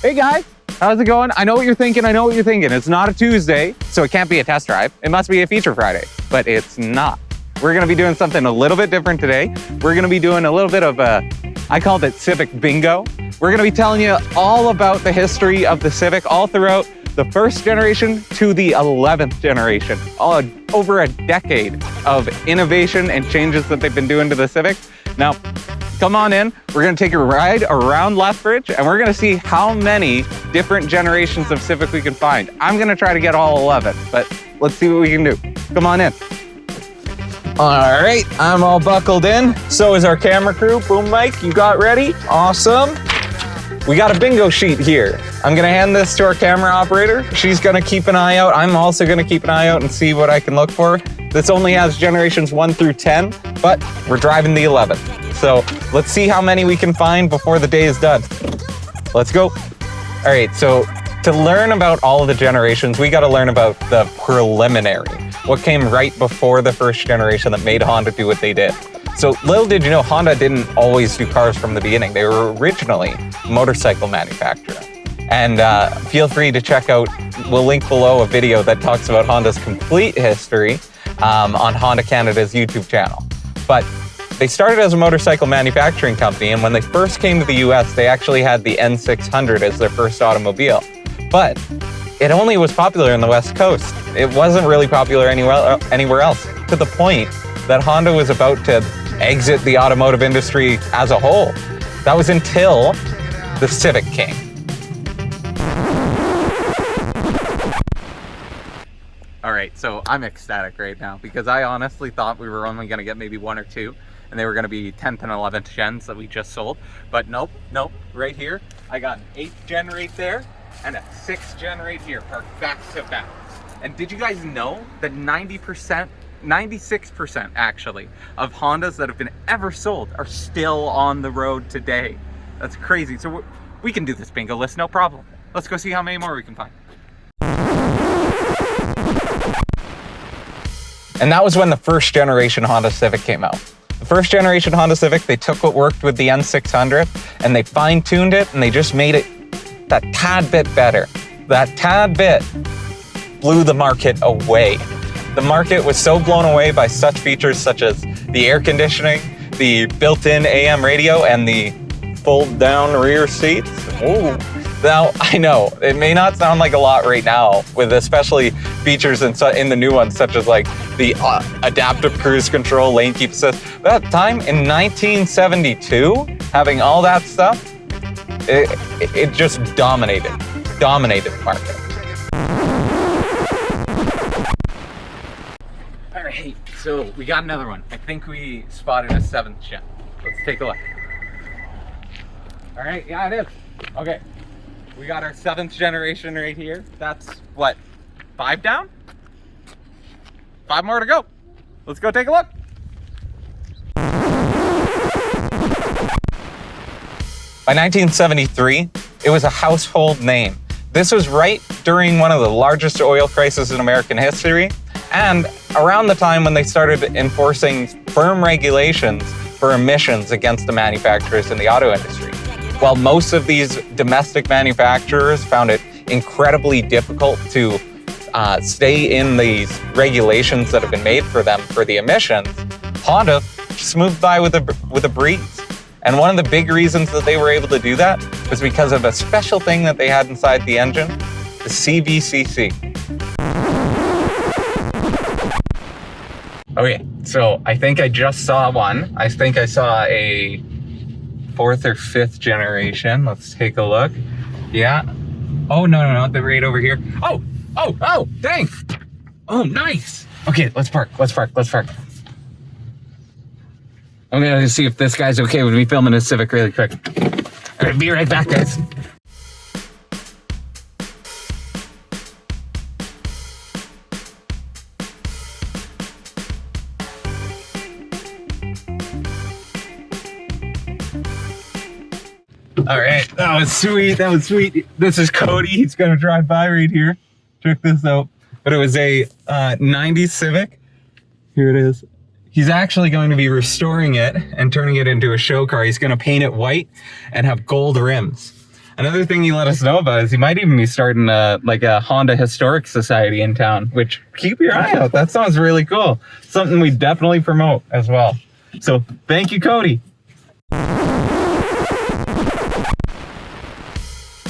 Hey guys, how's it going? I know what you're thinking, It's not a Tuesday, so it can't be a test drive. It must be a feature Friday, but it's not. We're gonna be doing something a little bit different today. We're gonna be doing a little bit of I called it Civic Bingo. We're gonna be telling you all about the history of the Civic all throughout the first generation to the 11th generation. Over a decade of innovation and changes that they've been doing to the Civic. Now, come on in. We're gonna take a ride around Lethbridge and we're gonna see how many different generations of Civic we can find. I'm gonna try to get all 11, but let's see what we can do. Come on in. All right, I'm all buckled in. So is our camera crew. Boom Mike, you got ready? Awesome. We got a bingo sheet here. I'm gonna hand this to our camera operator. She's gonna keep an eye out. I'm also gonna keep an eye out and see what I can look for. This only has generations 1 through 10, but we're driving the 11th. So let's see how many we can find before the day is done. Let's go. All right, so to learn about all of the generations, we gotta learn about the preliminary, what came right before the first generation that made Honda do what they did. So little did you know, Honda didn't always do cars from the beginning. They were originally a motorcycle manufacturer. And feel free to check out, we'll link below a video that talks about Honda's complete history on Honda Canada's YouTube channel. But they started as a motorcycle manufacturing company, and when they first came to the US, they actually had the N600 as their first automobile. But it only was popular in the West Coast. It wasn't really popular anywhere else, to the point that Honda was about to exit the automotive industry as a whole. That was until the Civic came. All right, so I'm ecstatic right now because I honestly thought we were only gonna get maybe 1 or 2 and they were gonna be 10th and 11th gens that we just sold. But nope, right here, I got an 8th gen right there and a 6th gen right here, parked back to back. And did you guys know that 96% actually of Hondas that have been ever sold are still on the road today? That's crazy. So we can do this bingo list, no problem. Let's go see how many more we can find. And that was when the first generation Honda Civic came out. The first generation Honda Civic, they took what worked with the N600 and they fine-tuned it and they just made it that tad bit better. That tad bit blew the market away. The market was so blown away by such features such as the air conditioning, the built-in AM radio, and the fold-down rear seats. Ooh. Now, I know, it may not sound like a lot right now, with especially features in the new ones, such as like the adaptive cruise control, lane keep assist. But at the time, in 1972, having all that stuff, it just dominated the market. All right, so we got another one. I think we spotted a 7th gen. Let's take a look. All right, yeah, it is. Okay. We got our 7th generation right here. That's what, 5 down? 5 more to go. Let's go take a look. By 1973, it was a household name. This was right during one of the largest oil crises in American history, and around the time when they started enforcing firm regulations for emissions against the manufacturers in the auto industry. While most of these domestic manufacturers found it incredibly difficult to stay in these regulations that have been made for them for the emissions, Honda just moved by with a breeze. And one of the big reasons that they were able to do that was because of a special thing that they had inside the engine, the CVCC. Okay, so I think I just saw one. I think I saw a 4th or 5th generation. Let's take a look. Yeah. Oh, no, they're right over here. Oh, dang. Oh, nice. Okay, let's park. I'm gonna see if this guy's okay with me filming a Civic really quick. All right, be right back, guys. All right, that was sweet. This is Cody. He's gonna drive by right here. Check this out. But it was a 90s Civic. Here it is. He's actually going to be restoring it and turning it into a show car. He's gonna paint it white and have gold rims. Another thing you let us know about is he might even be starting a Honda Historic Society in town, which keep your eye out. That sounds really cool. Something we definitely promote as well. So thank you, Cody.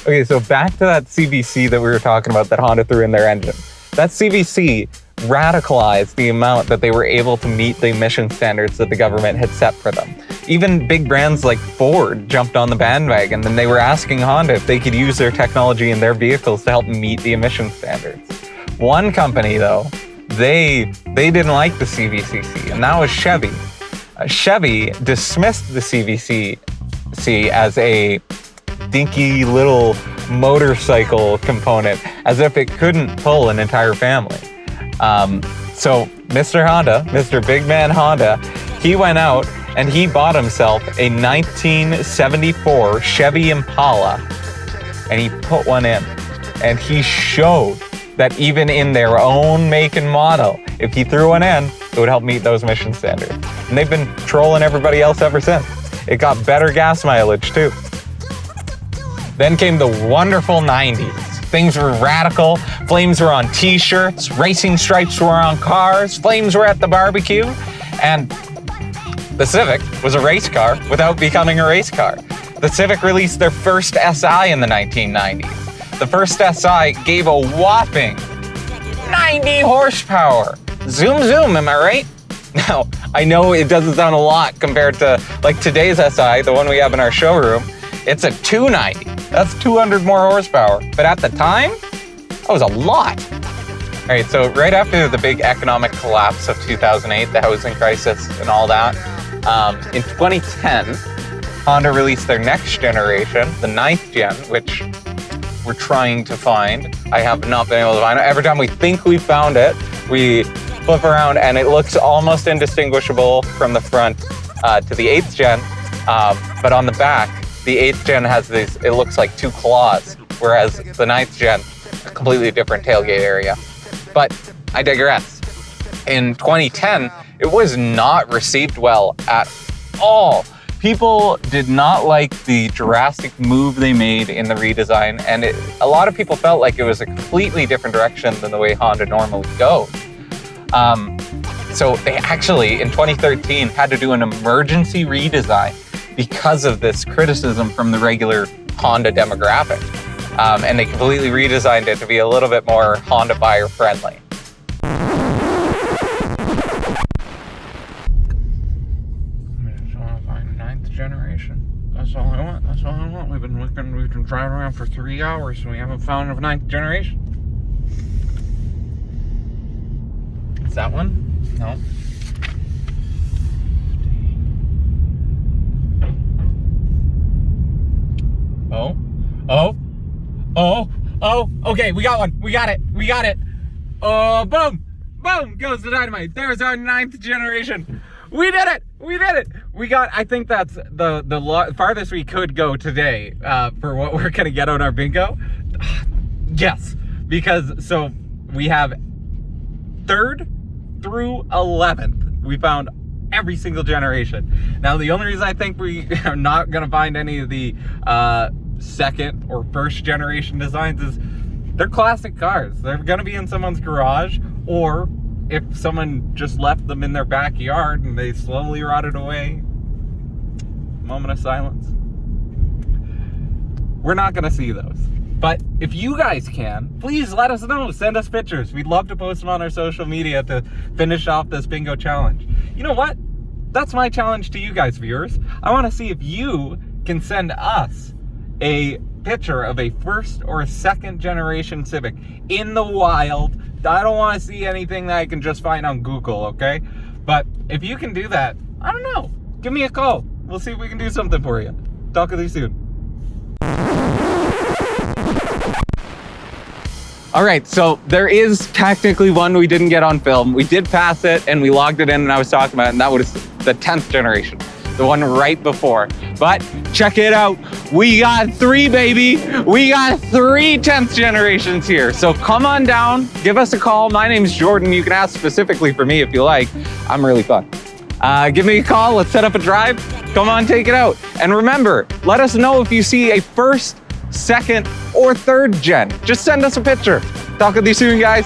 Okay, so back to that CVC that we were talking about that Honda threw in their engine. That CVC radicalized the amount that they were able to meet the emission standards that the government had set for them. Even big brands like Ford jumped on the bandwagon, and they were asking Honda if they could use their technology in their vehicles to help meet the emission standards. One company, though, they didn't like the CVCC, and that was Chevy. Chevy dismissed the CVC as a dinky little motorcycle component, as if it couldn't pull an entire family. So Mr. Honda, Mr. Big Man Honda, he went out and he bought himself a 1974 Chevy Impala, and he put one in. And he showed that even in their own make and model, if he threw one in, it would help meet those emission standards. And they've been trolling everybody else ever since. It got better gas mileage too. Then came the wonderful 90s. Things were radical. Flames were on t-shirts. Racing stripes were on cars. Flames were at the barbecue. And the Civic was a race car without becoming a race car. The Civic released their first SI in the 1990s. The first SI gave a whopping 90 horsepower. Zoom, zoom, am I right? Now, I know it doesn't sound a lot compared to like today's SI, the one we have in our showroom. It's a 290. That's 200 more horsepower. But at the time, that was a lot. All right, so right after the big economic collapse of 2008, the housing crisis and all that, in 2010, Honda released their next generation, the 9th gen, which we're trying to find. I have not been able to find it. Every time we think we found it, we flip around and it looks almost indistinguishable from the front to the 8th gen. But on the back, the 8th gen has these, it looks like two claws, whereas the 9th gen, a completely different tailgate area. But I digress. In 2010, it was not received well at all. People did not like the drastic move they made in the redesign, and a lot of people felt like it was a completely different direction than the way Honda normally goes. So they actually, in 2013, had to do an emergency redesign because of this criticism from the regular Honda demographic. And they completely redesigned it to be a little bit more Honda buyer friendly. Generation. That's all I want. That's all I want. We've been looking, we've been driving around for 3 hours and we haven't found a 9th generation. Is that one? No. Oh, okay, we got one. We got it. Oh, boom, goes the dynamite. There's our 9th generation. We did it. We got, I think that's the farthest we could go today for what we're gonna get on our bingo. Yes, because so we have 3rd through 11th. We found every single generation. Now, the only reason I think we are not gonna find any of the 2nd or 1st generation designs is they're classic cars. They're gonna be in someone's garage, or if someone just left them in their backyard and they slowly rotted away. Moment of silence. We're not gonna see those. But if you guys can, please let us know. Send us pictures. We'd love to post them on our social media to finish off this bingo challenge. You know what? That's my challenge to you guys, viewers. I wanna see if you can send us a picture of a 1st or a 2nd generation Civic in the wild. I don't want to see anything that I can just find on Google, okay? But if you can do that, I don't know. Give me a call. We'll see if we can do something for you. Talk with you soon. All right, so there is technically one we didn't get on film. We did pass it and we logged it in and I was talking about it, and that was the 10th generation. The one right before. But check it out. We got 3, baby. We got 3 10th generations here. So come on down, give us a call. My name's Jordan. You can ask specifically for me if you like. I'm really fun. Give me a call. Let's set up a drive. Come on, take it out. And remember, let us know if you see a 1st second, or third gen. Just send us a picture. Talk with you soon, guys.